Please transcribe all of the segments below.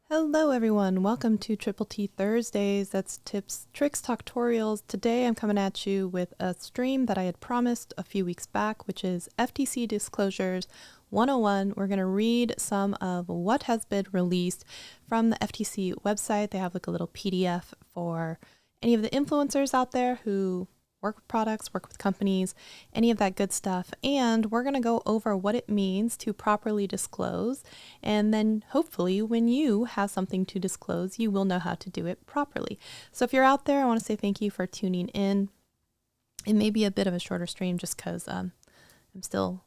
Hello everyone, welcome to Triple T Thursdays. That's tips, tricks, tutorials. Today I'm coming at you with a stream that I had promised a few weeks back, which is FTC Disclosures 101. We're going to read some of what has been released from the FTC website. They have like a little PDF for any of the influencers out there who work with products, work with companies, any of that good stuff. And we're going to go over what it means to properly disclose. And then hopefully when you have something to disclose, you will know how to do it properly. So if you're out there, I want to say thank you for tuning in. It may be a bit of a shorter stream just because I'm still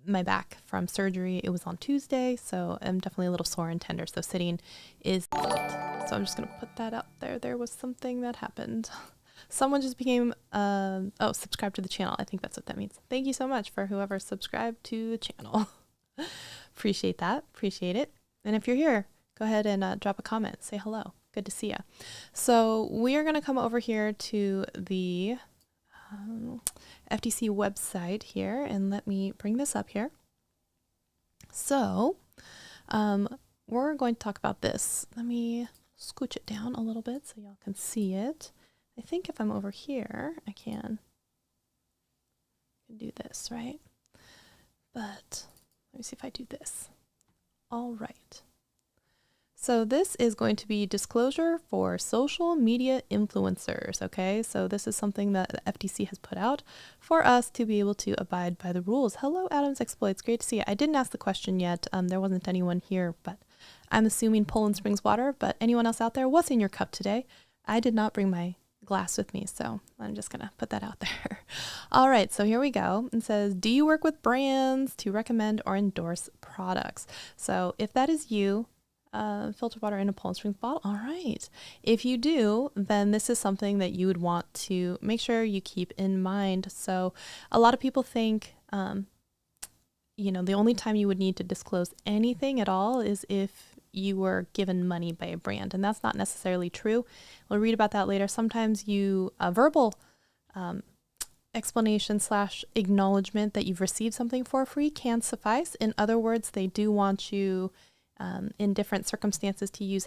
my back from surgery. It was on Tuesday, so I'm definitely a little sore and tender. So sitting is difficult. So I'm just going to put that out there. There was something that happened. Someone just became, subscribed to the channel. I think that's what that means. Thank you so much for whoever subscribed to the channel. Appreciate that. Appreciate it. And if you're here, go ahead and drop a comment. Say hello. Good to see you. So we are going to come over here to the FTC website here, and let me bring this up here. So we're going to talk about this. Let me scooch it down a little bit so y'all can see it. I think if I'm over here, I can do this, right? But let me see if I do this. All right. So this is going to be disclosure for social media influencers, okay? So this is something that the FTC has put out for us to be able to abide by the rules. Hello, Adam's Exploits. Great to see you. I didn't ask the question yet. There wasn't anyone here, but I'm assuming Poland Springs water. But anyone else out there, what's in your cup today? I did not bring my glass with me, so I'm just gonna put that out there. All right, so here we go. It says, do you work with brands to recommend or endorse products? So if that is you, filtered water in a Poland Springs bottle, all right. If you do, then this is something that you would want to make sure you keep in mind. So a lot of people think the only time you would need to disclose anything at all is if you were given money by a brand, and that's not necessarily true. We'll read about that later. Sometimes a verbal explanation / acknowledgement that you've received something for free can suffice. In other words, they do want you in different circumstances to use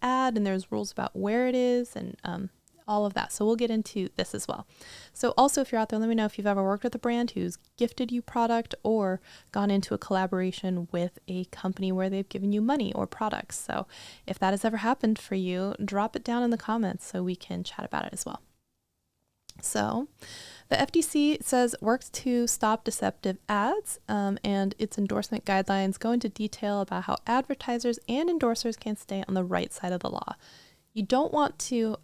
#ad, and there's rules about where it is and all of that. So we'll get into this as well. So also, if you're out there, let me know if you've ever worked with a brand who's gifted you product or gone into a collaboration with a company where they've given you money or products. So if that has ever happened for you, drop it down in the comments so we can chat about it as well. So the FTC says works to stop deceptive ads, and its endorsement guidelines go into detail about how advertisers and endorsers can stay on the right side of the law. You don't want to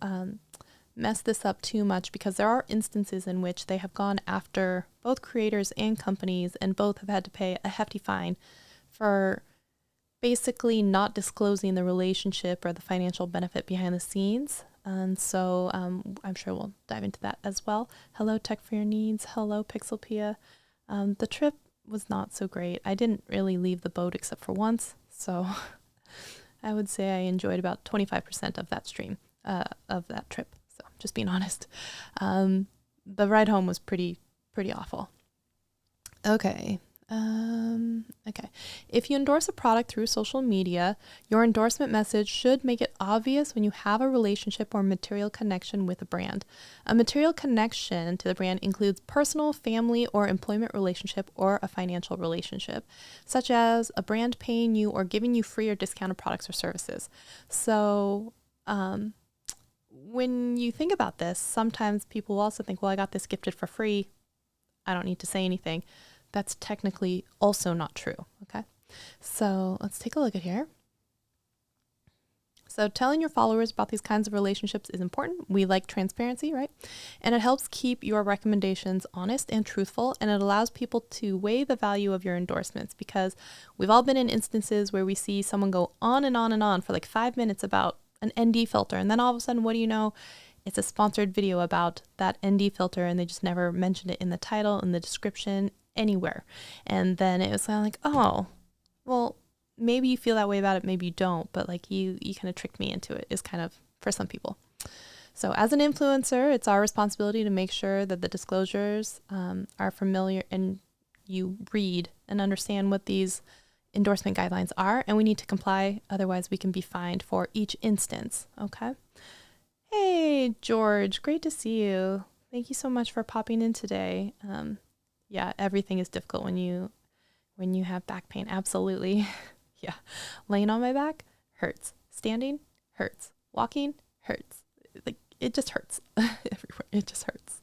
mess this up too much because there are instances in which they have gone after both creators and companies, and both have had to pay a hefty fine for basically not disclosing the relationship or the financial benefit behind the scenes. And so I'm sure we'll dive into that as well. Hello, Tech for Your Needs. Hello, Pixelpia. The trip was not so great. I didn't really leave the boat except for once, so I would say I enjoyed about 25% of that stream, of that trip. So just being honest. The ride home was pretty awful. Okay. Okay. If you endorse a product through social media, your endorsement message should make it obvious when you have a relationship or material connection with a brand. A material connection to the brand includes personal, family, or employment relationship, or a financial relationship, such as a brand paying you or giving you free or discounted products or services. So, when you think about this, sometimes people will also think, well, I got this gifted for free. I don't need to say anything. That's technically also not true, okay? So let's take a look at here. So telling your followers about these kinds of relationships is important. We like transparency, right? And it helps keep your recommendations honest and truthful, and it allows people to weigh the value of your endorsements, because we've all been in instances where we see someone go on and on and on for like 5 minutes about an ND filter, and then all of a sudden, what do you know? It's a sponsored video about that ND filter, and they just never mentioned it in the title, in the description, anywhere. And then it was kind of like, oh, well, maybe you feel that way about it, maybe you don't, but like you kind of tricked me into it, is kind of for some people. So as an influencer, it's our responsibility to make sure that the disclosures are familiar and you read and understand what these endorsement guidelines are, and we need to comply. Otherwise, we can be fined for each instance. Okay. Hey, George, great to see you. Thank you so much for popping in today. Yeah, everything is difficult when you have back pain. Absolutely. Yeah. Laying on my back hurts. Standing hurts. Walking hurts. Like, it just hurts everywhere. It just hurts.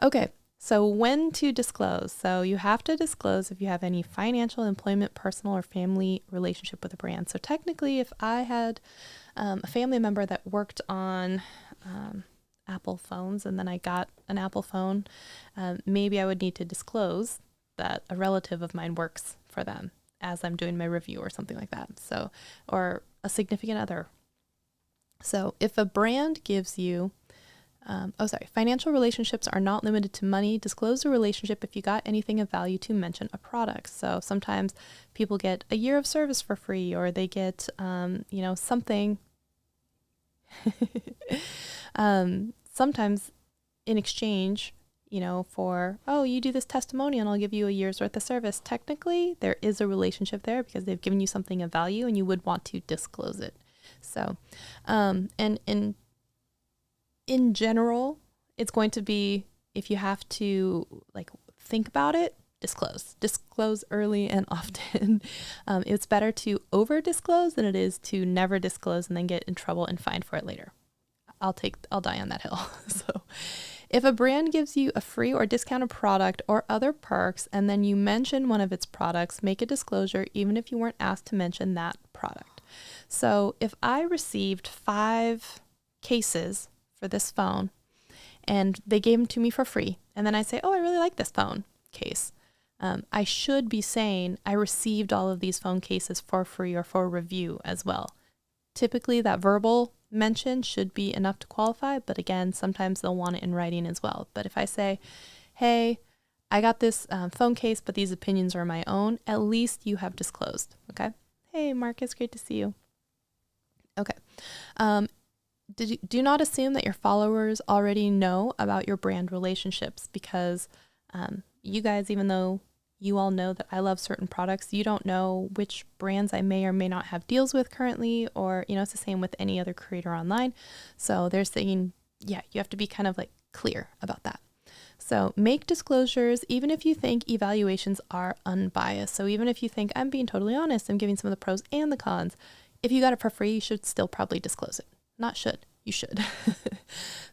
Okay. So when to disclose? So you have to disclose if you have any financial, employment, personal, or family relationship with a brand. So technically, if I had a family member that worked on Apple phones and then I got an Apple phone, maybe I would need to disclose that a relative of mine works for them as I'm doing my review or something like that. So, or a significant other. So if a brand gives you financial relationships are not limited to money. Disclose the relationship if you got anything of value to mention a product. So sometimes people get a year of service for free, or they get, something. Sometimes in exchange, for, oh, you do this testimonial and I'll give you a year's worth of service. Technically, there is a relationship there because they've given you something of value and you would want to disclose it. So, and in general, it's going to be, if you have to think about it, disclose early and often. It's better to over disclose than it is to never disclose and then get in trouble and fined for it later. I'll die on that hill. So if a brand gives you a free or discounted product or other perks, and then you mention one of its products, make a disclosure, even if you weren't asked to mention that product. So if I received 5 cases for this phone and they gave them to me for free, and then I say, oh, I really like this phone case, I should be saying I received all of these phone cases for free or for review as well. Typically that verbal mention should be enough to qualify, but again, sometimes they'll want it in writing as well. But if I say, hey, I got this phone case, but these opinions are my own, at least you have disclosed. Okay. Hey, Marcus, great to see you. Okay. Do not assume that your followers already know about your brand relationships, because you guys, even though you all know that I love certain products, you don't know which brands I may or may not have deals with currently, or, it's the same with any other creator online. So they're saying, yeah, you have to be kind of clear about that. So make disclosures, even if you think evaluations are unbiased. So even if you think I'm being totally honest, I'm giving some of the pros and the cons. If you got it for free, you should still probably disclose it. Not should, you should.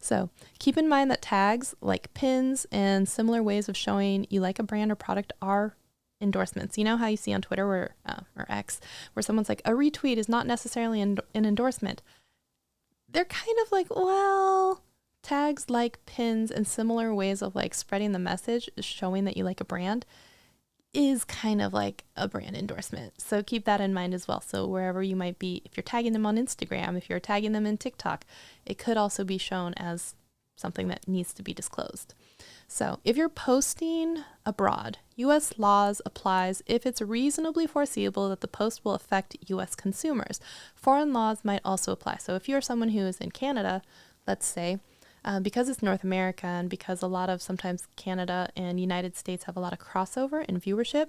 So keep in mind that tags like pins and similar ways of showing you like a brand or product are endorsements. You know how you see on Twitter or X, where someone's like, a retweet is not necessarily an endorsement. They're kind of well, tags like pins and similar ways of spreading the message, showing that you like a brand, is kind of like a brand endorsement. So keep that in mind as well. So wherever you might be, if you're tagging them on Instagram, if you're tagging them in TikTok, it could also be shown as something that needs to be disclosed. So if you're posting abroad, U.S. laws applies if it's reasonably foreseeable that the post will affect U.S. consumers. Foreign laws might also apply. So if you're someone who is in Canada, let's say, because it's North America and because a lot of sometimes Canada and United States have a lot of crossover in viewership,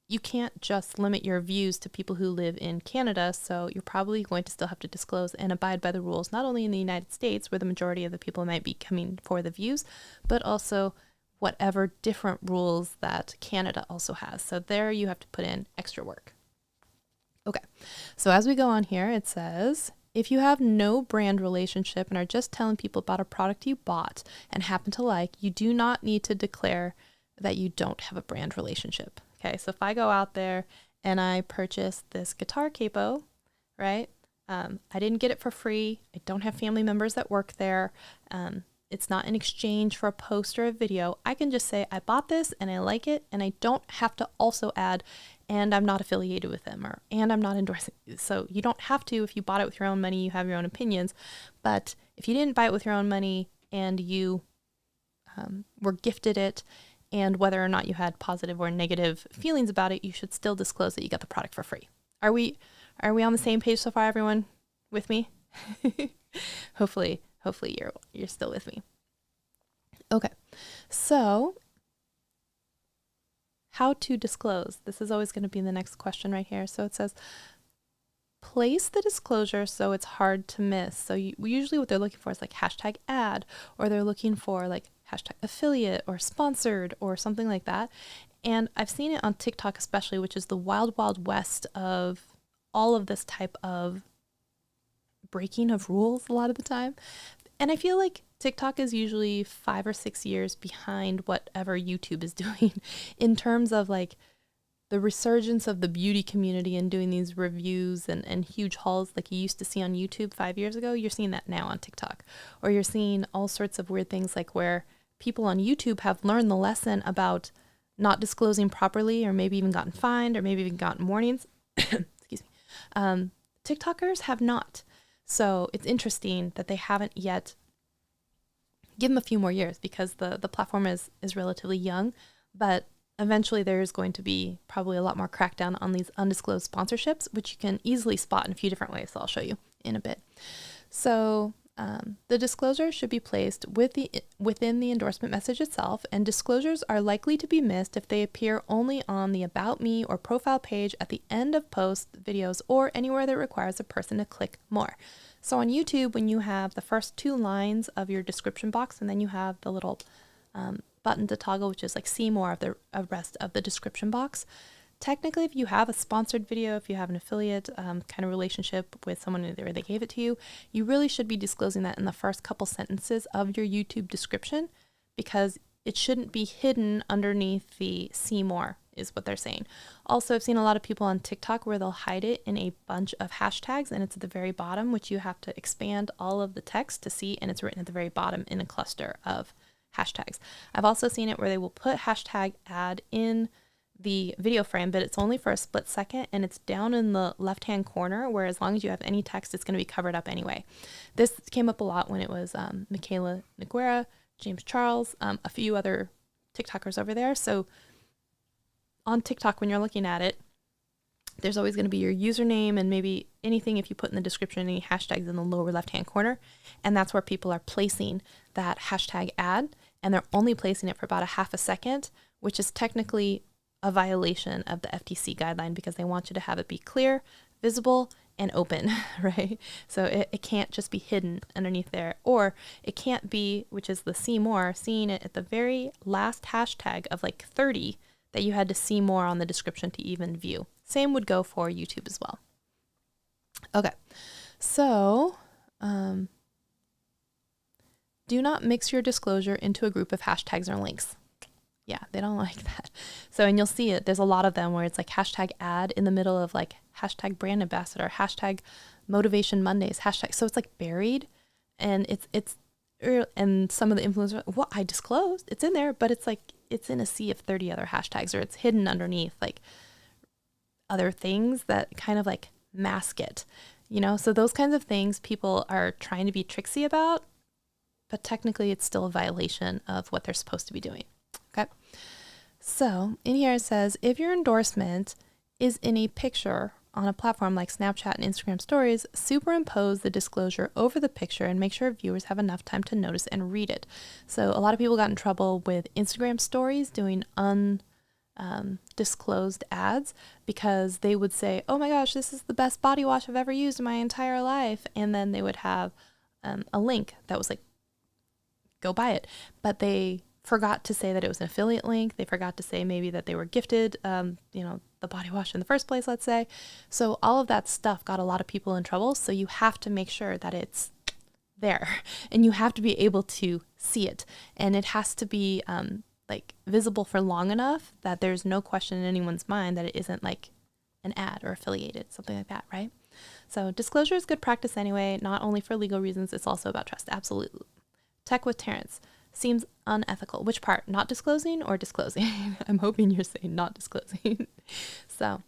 you can't just limit your views to people who live in Canada. So you're probably going to still have to disclose and abide by the rules, not only in the United States, where the majority of the people might be coming for the views, but also whatever different rules that Canada also has. So there you have to put in extra work. Okay, so as we go on here, it says, if you have no brand relationship and are just telling people about a product you bought and happen to like, you do not need to declare that you don't have a brand relationship. Okay, so if I go out there and I purchase this guitar capo, right? I didn't get it for free. I don't have family members that work there. It's not in exchange for a post or a video. I can just say, I bought this and I like it, and I don't have to also add, and I'm not affiliated with them, and I'm not endorsing. So you don't have to. If you bought it with your own money, you have your own opinions. But if you didn't buy it with your own money and you were gifted it, and whether or not you had positive or negative feelings about it, you should still disclose that you got the product for free. Are we on the same page so far, everyone with me? Hopefully you're still with me. Okay. So how to disclose. This is always going to be the next question right here. So it says, place the disclosure so it's hard to miss. So usually what they're looking for is like hashtag ad, or they're looking for like hashtag affiliate or sponsored or something like that. And I've seen it on TikTok especially, which is the wild, wild west of all of this type of breaking of rules a lot of the time. And I feel like TikTok is usually 5 or 6 years behind whatever YouTube is doing in terms of like the resurgence of the beauty community and doing these reviews and huge hauls like you used to see on YouTube 5 years ago. You're seeing that now on TikTok, or you're seeing all sorts of weird things like where people on YouTube have learned the lesson about not disclosing properly, or maybe even gotten fined, or maybe even gotten warnings. Excuse me. TikTokers have not. So it's interesting that they haven't yet. Give them a few more years because the platform is relatively young, but eventually there's going to be probably a lot more crackdown on these undisclosed sponsorships, which you can easily spot in a few different ways. So I'll show you in a bit. So the disclosure should be placed within the endorsement message itself, and disclosures are likely to be missed if they appear only on the About Me or profile page at the end of posts, videos, or anywhere that requires a person to click more. So on YouTube, when you have the first 2 lines of your description box, and then you have the little button to toggle, which is like see more of the rest of the description box. Technically, if you have a sponsored video, if you have an affiliate kind of relationship with someone where they gave it to you, you really should be disclosing that in the first couple sentences of your YouTube description, because it shouldn't be hidden underneath the see more is what they're saying. Also, I've seen a lot of people on TikTok where they'll hide it in a bunch of hashtags, and it's at the very bottom, which you have to expand all of the text to see, and it's written at the very bottom in a cluster of hashtags. I've also seen it where they will put hashtag ad in the video frame, but it's only for a split second, and it's down in the left-hand corner, where as long as you have any text, it's going to be covered up anyway. This came up a lot when it was Michaela Noguera, James Charles, a few other TikTokers over there. So on TikTok, when you're looking at it, there's always going to be your username and maybe anything if you put in the description, any hashtags in the lower left-hand corner. And that's where people are placing that hashtag ad, and they're only placing it for about a half a second, which is technically a violation of the FTC guideline, because they want you to have it be clear, visible, and open, right? So it can't just be hidden underneath there, or it can't be, which is the see more, seeing it at the very last hashtag of like 30 that you had to see more on the description to even view. Same would go for YouTube as well. Okay, so do not mix your disclosure into a group of hashtags or links. Yeah, they don't like that. So, and you'll see it, there's a lot of them where it's like hashtag ad in the middle of like hashtag brand ambassador, hashtag motivation Mondays, hashtag. So it's like buried, and and some of the influencers, what I disclosed, it's in there, but it's like, it's in a sea of 30 other hashtags, or it's hidden underneath like other things that kind of like mask it, you know? So those kinds of things people are trying to be tricksy about, but technically it's still a violation of what they're supposed to be doing. Okay. So in here it says, if your endorsement is in a picture on a platform like Snapchat and Instagram stories, superimpose the disclosure over the picture and make sure viewers have enough time to notice and read it. So a lot of people got in trouble with Instagram stories doing undisclosed ads, because they would say, oh my gosh, this is the best body wash I've ever used in my entire life. And then they would have a link that was like, go buy it. But they forgot to say that it was an affiliate link. They forgot to say maybe that they were gifted, the body wash in the first place, let's say. So all of that stuff got a lot of people in trouble. So you have to make sure that it's there, and you have to be able to see it. And it has to be like visible for long enough that there's no question in anyone's mind that it isn't like an ad or affiliated, something like that, right? So disclosure is good practice anyway, not only for legal reasons, it's also about trust. Absolutely. Tech with Terrence. Seems unethical. Which part? Not disclosing or disclosing? I'm hoping you're saying not disclosing. So,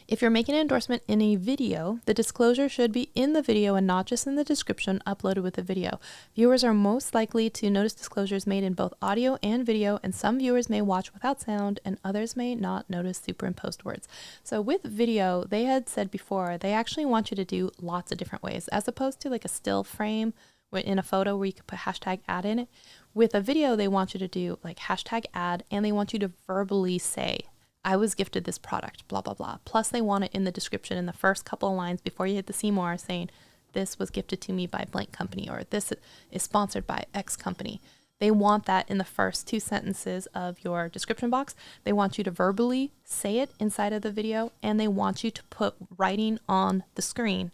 if you're making an endorsement in a video, the disclosure should be in the video and not just in the description uploaded with the video. Viewers are most likely to notice disclosures made in both audio and video, and some viewers may watch without sound and others may not notice superimposed words. So with video, they had said before, they actually want you to do lots of different ways, as opposed to like a still frame in a photo where you could put hashtag ad in it. With a video, they want you to do like hashtag ad, and they want you to verbally say, I was gifted this product, blah, blah, blah. Plus they want it in the description in the first couple of lines before you hit the see more, saying this was gifted to me by blank company, or this is sponsored by X company. They want that in the first 2 sentences of your description box. They want you to verbally say it inside of the video, and they want you to put writing on the screen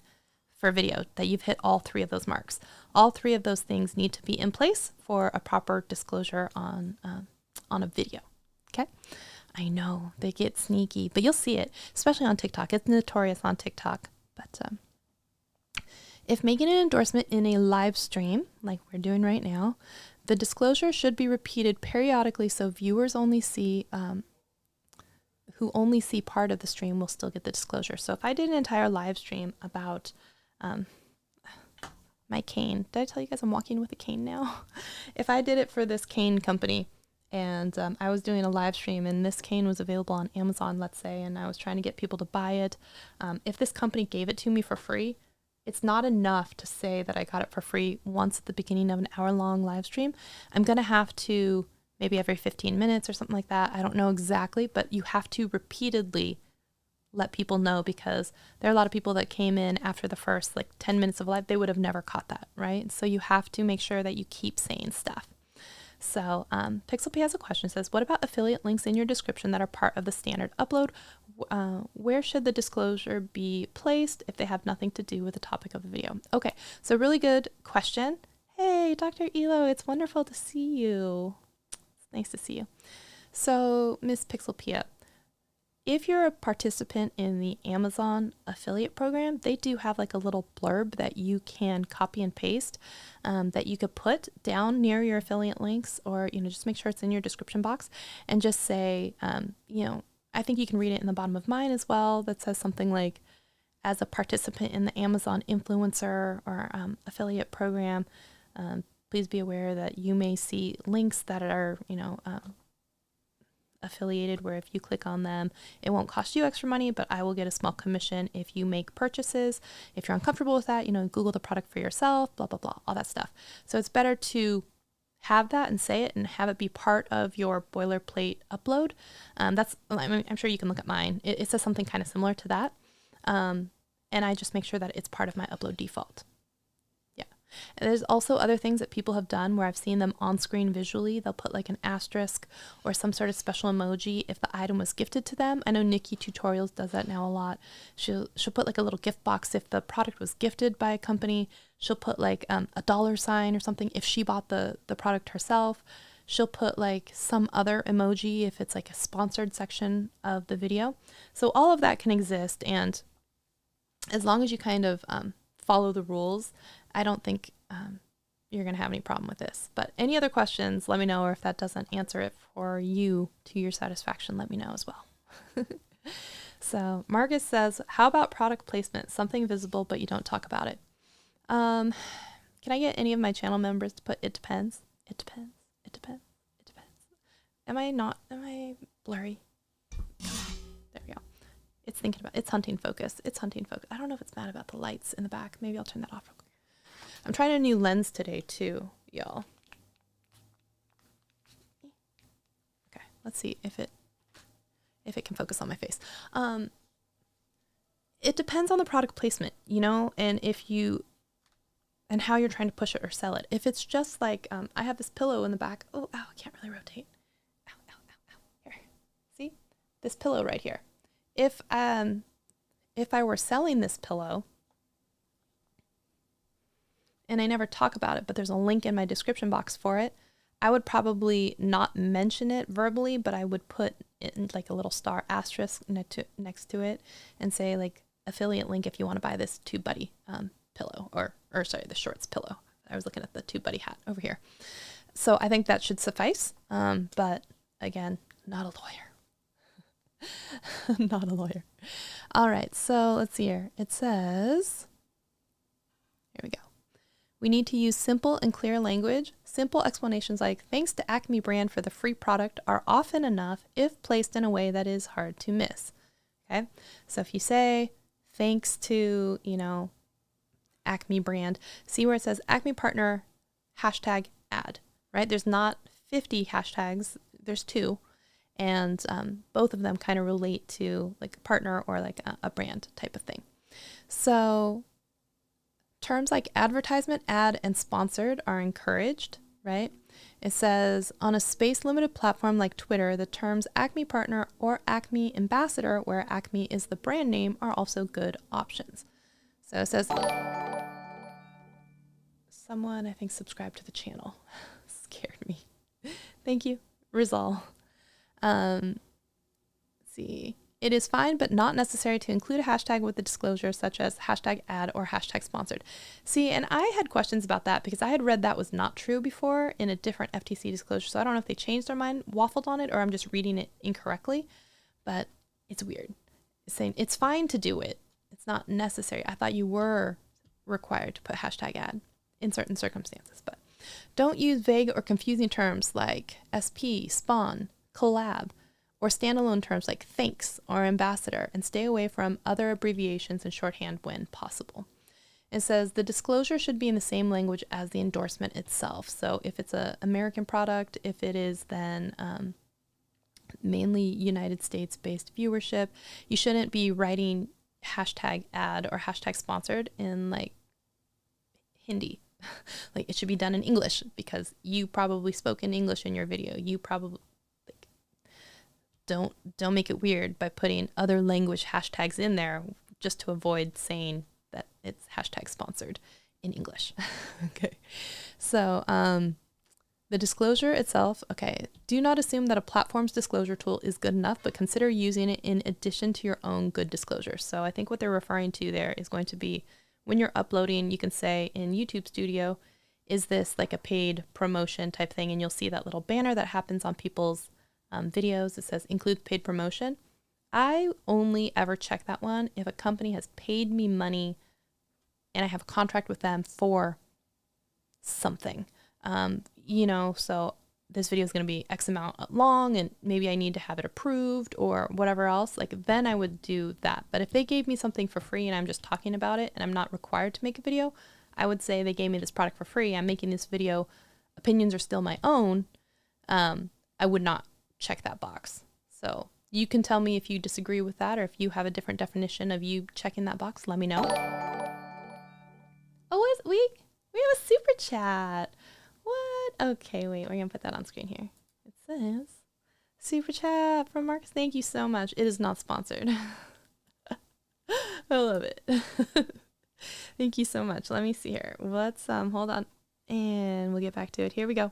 for video that you've hit all 3 of those marks. All 3 of those things need to be in place for a proper disclosure on a video. Okay. I know they get sneaky, but you'll see it, especially on TikTok. It's notorious on TikTok. But if making an endorsement in a live stream, like we're doing right now, the disclosure should be repeated periodically so viewers only see, who only see part of the stream will still get the disclosure. So if I did an entire live stream about my cane, did I tell you guys I'm walking with a cane now? If I did it for this cane company, and I was doing a live stream, and this cane was available on Amazon, let's say, and I was trying to get people to buy it. If this company gave it to me for free, it's not enough to say that I got it for free once at the beginning of an hour-long live stream. I'm going to have to, maybe every 15 minutes or something like that. I don't know exactly, but you have to repeatedly let people know, because there are a lot of people that came in after the first 10 minutes of live. They would have never caught that, right? So you have to make sure that you keep saying stuff. So Pixel P has a question. It says, what about affiliate links in your description that are part of the standard upload? Where should the disclosure be placed if they have nothing to do with the topic of the video? Okay, so really good question. Hey, Dr. Elo, it's wonderful to see you. It's nice to see you. So Miss Pixel Pia, if you're a participant in the Amazon affiliate program, they do have a little blurb that you can copy and paste that you could put down near your affiliate links, or, just make sure it's in your description box and just say, I think you can read it in the bottom of mine as well, that says something like, as a participant in the Amazon influencer or affiliate program, please be aware that you may see links that are, affiliated, where if you click on them, it won't cost you extra money, but I will get a small commission if you make purchases. If you're uncomfortable with that, Google the product for yourself, blah, blah, blah, all that stuff. So it's better to have that and say it and have it be part of your boilerplate upload. I'm sure you can look at mine. It says something kind of similar to that. And I just make sure that it's part of my upload default. And there's also other things that people have done where I've seen them on screen visually. They'll put an asterisk or some sort of special emoji if the item was gifted to them. I know Nikki Tutorials does that now a lot. She'll put a little gift box if the product was gifted by a company. She'll put a $sign or something if she bought the product herself. She'll put some other emoji if it's a sponsored section of the video. So all of that can exist, and as long as you kind of follow the rules, I don't think you're going to have any problem with this. But any other questions, let me know, or if that doesn't answer it for you to your satisfaction, let me know as well. So Marcus says, how about product placement? Something visible, but you don't talk about it. Can I get any of my channel members to put it depends? It depends. It depends. It depends. Am I blurry? There we go. It's hunting focus. It's hunting focus. I don't know if it's mad about the lights in the back. Maybe I'll turn that off real quick. I'm trying a new lens today too, y'all. Okay, let's see if it can focus on my face. It depends on the product placement, and and how you're trying to push it or sell it. If it's just I have this pillow in the back. Oh, ow, I can't really rotate. Ow, ow, ow, ow. Here. See? This pillow right here. If I were selling this pillow, and I never talk about it, but there's a link in my description box for it, I would probably not mention it verbally, but I would put it in a little star asterisk next to it and say affiliate link if you want to buy this TubeBuddy pillow, or sorry, the shorts pillow. I was looking at the TubeBuddy hat over here. So I think that should suffice. But again, not a lawyer. Not a lawyer. All right, so let's see here. It says, here we go. We need to use simple and clear language. Simple explanations like, thanks to Acme brand for the free product are often enough if placed in a way that is hard to miss. Okay, so if you say, thanks to, Acme brand, see where it says Acme partner hashtag ad, right? There's not 50 hashtags, there's 2. And both of them kind of relate to like a partner or like a brand type of thing. So terms like advertisement, ad, and sponsored are encouraged, right? It says on a space limited platform like Twitter, the terms Acme partner or Acme ambassador, where Acme is the brand name, are also good options. So it says, someone I think subscribed to the channel. Scared me. Thank you. Rizal. Let's see. It is fine, but not necessary to include a hashtag with the disclosure, such as hashtag ad or hashtag sponsored. See, and I had questions about that because I had read that was not true before in a different FTC disclosure. So I don't know if they changed their mind, waffled on it, or I'm just reading it incorrectly, but it's weird. It's saying it's fine to do it. It's not necessary. I thought you were required to put hashtag ad in certain circumstances, but don't use vague or confusing terms like SP, spawn, collab, or standalone terms like thanks or ambassador, and stay away from other abbreviations and shorthand when possible. It says the disclosure should be in the same language as the endorsement itself. So if it's an American product, if it is then mainly United States based viewership, you shouldn't be writing hashtag ad or hashtag sponsored in like Hindi. Like it should be done in English because you probably spoke in English in your video. You probably don't make it weird by putting other language hashtags in there just to avoid saying that it's hashtag sponsored in English. Okay. So the disclosure itself, okay, do not assume that a platform's disclosure tool is good enough, but consider using it in addition to your own good disclosure. So I think what they're referring to there is going to be when you're uploading, you can say in YouTube Studio, is this like a paid promotion type thing? And you'll see that little banner that happens on people's videos. It says include paid promotion. I only ever check that one if a company has paid me money and I have a contract with them for something. You know, so this video is going to be X amount long and maybe I need to have it approved or whatever else, like then I would do that. But if they gave me something for free and I'm just talking about it and I'm not required to make a video, I would say they gave me this product for free. I'm making this video. Opinions are still my own. I would not check that box. So you can tell me if you disagree with that or if you have a different definition of you checking that box. Let me know. Oh, we have a super chat. What? Okay, wait, we're gonna put that on screen here. It says super chat from Marcus. Thank you so much. It is not sponsored. I love it. Thank you so much. Let me see here. Let's hold on and we'll get back to it. Here we go.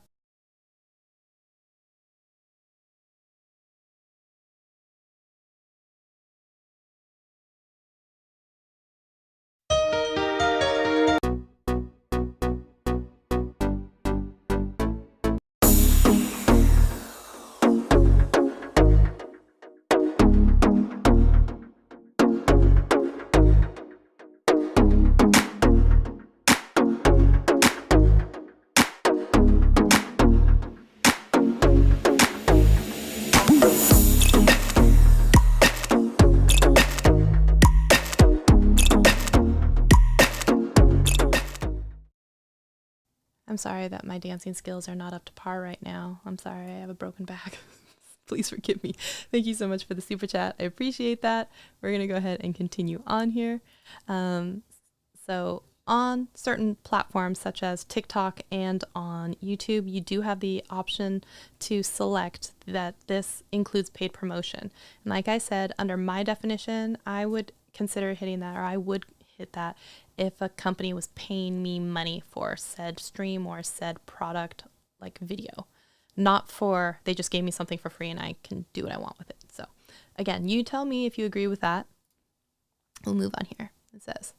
I'm sorry that my dancing skills are not up to par right now. I'm sorry, I have a broken back. Please forgive me. Thank you so much for the super chat. I appreciate that. We're going to go ahead and continue on here. So on certain platforms such as TikTok and on YouTube, you do have the option to select that this includes paid promotion. And like I said, under my definition, I would consider hitting that, or I would hit that if a company was paying me money for said stream or said product like video, not for they just gave me something for free and I can do what I want with it. So again, you tell me if you agree with that. We'll move on here. It says,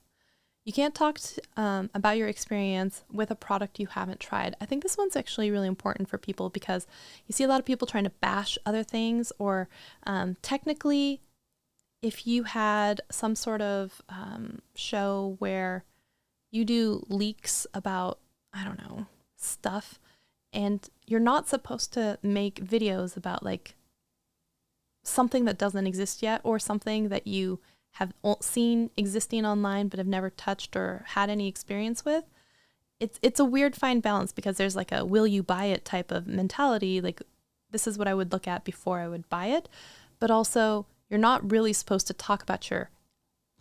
you can't talk about your experience with a product you haven't tried. I think this one's actually really important for people because you see a lot of people trying to bash other things or technically if you had some sort of show where you do leaks about, I don't know, stuff, and you're not supposed to make videos about like something that doesn't exist yet or something that you have seen existing online but have never touched or had any experience with. It's a weird fine balance, because there's like a will you buy it type of mentality, like this is what I would look at before I would buy it, but also you're not really supposed to talk about your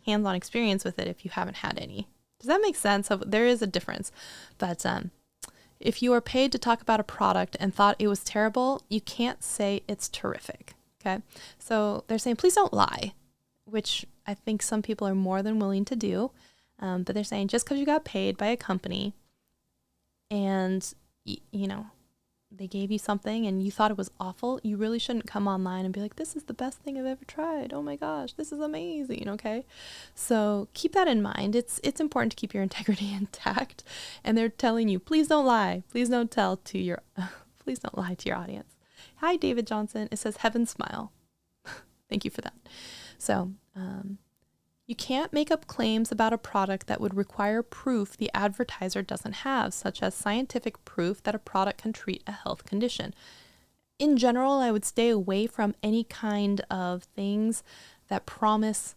hands-on experience with it if you haven't had any. Does that make sense? So there is a difference. But if you are paid to talk about a product and thought it was terrible, you can't say it's terrific. Okay. So they're saying, please don't lie, which I think some people are more than willing to do. But they're saying just because you got paid by a company and, they gave you something and you thought it was awful, you really shouldn't come online and be like, this is the best thing I've ever tried. Oh my gosh, this is amazing. Okay. So keep that in mind. It's important to keep your integrity intact. And they're telling you, please don't lie. Please don't please don't lie to your audience. Hi, David Johnson. It says heaven smile. Thank you for that. So, you can't make up claims about a product that would require proof the advertiser doesn't have, such as scientific proof that a product can treat a health condition. In general, I would stay away from any kind of things that promise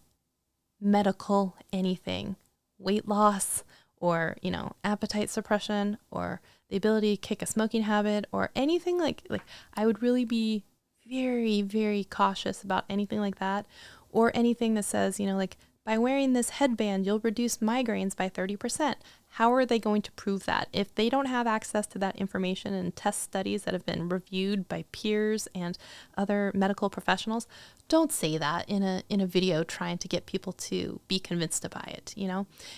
medical anything, weight loss, or, appetite suppression, or the ability to kick a smoking habit, or anything like I would really be very, very cautious about anything like that, or anything that says, by wearing this headband, you'll reduce migraines by 30%. How are they going to prove that? If they don't have access to that information and test studies that have been reviewed by peers and other medical professionals, don't say that in a video trying to get people to be convinced to buy it.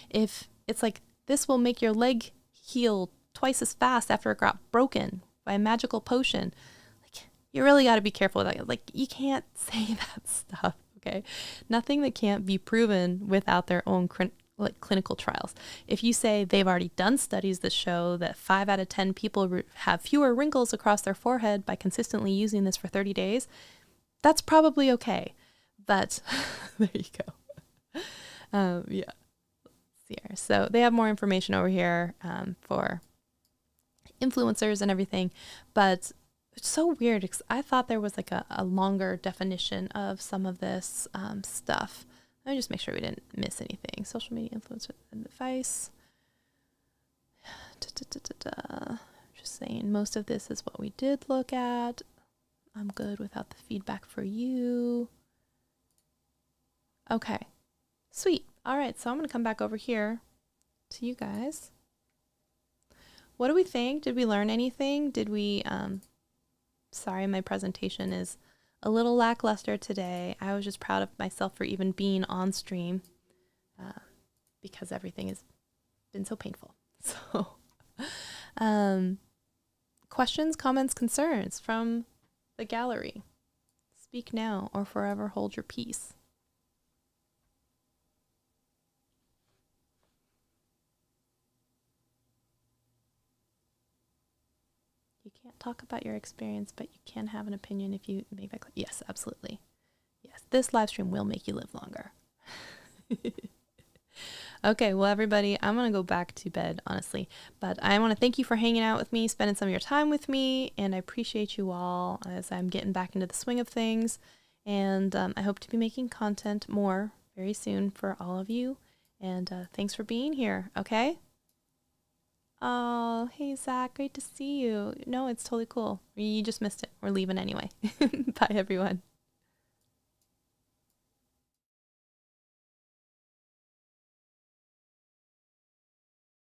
If it's like, this will make your leg heal twice as fast after it got broken by a magical potion, you really got to be careful with that. You can't say that stuff. Okay. Nothing that can't be proven without their own clinical trials. If you say they've already done studies that show that 5 out of 10 people have fewer wrinkles across their forehead by consistently using this for 30 days, that's probably okay. But there you go. Yeah. Let's see here. So they have more information over here for influencers and everything, but it's so weird because I thought there was a longer definition of some of this stuff. Let me just make sure we didn't miss anything. Social media influencer advice. Just saying, most of this is what we did look at. I'm good without the feedback for you. Okay, sweet. All right, so I'm going to come back over here to you guys. What do we think? Did we learn anything? Did we... Sorry, my presentation is a little lackluster today. I was just proud of myself for even being on stream because everything has been so painful. So, questions, comments, concerns from the gallery. Speak now or forever hold your peace. You can't talk about your experience, but you can have an opinion if you make that clear. Yes, absolutely. Yes, this live stream will make you live longer. Okay, well, everybody, I'm going to go back to bed, honestly. But I want to thank you for hanging out with me, spending some of your time with me, and I appreciate you all as I'm getting back into the swing of things. And I hope to be making content more very soon for all of you. And thanks for being here, okay? Oh, hey, Zach. Great to see you. No, it's totally cool. You just missed it. We're leaving anyway. Bye, everyone.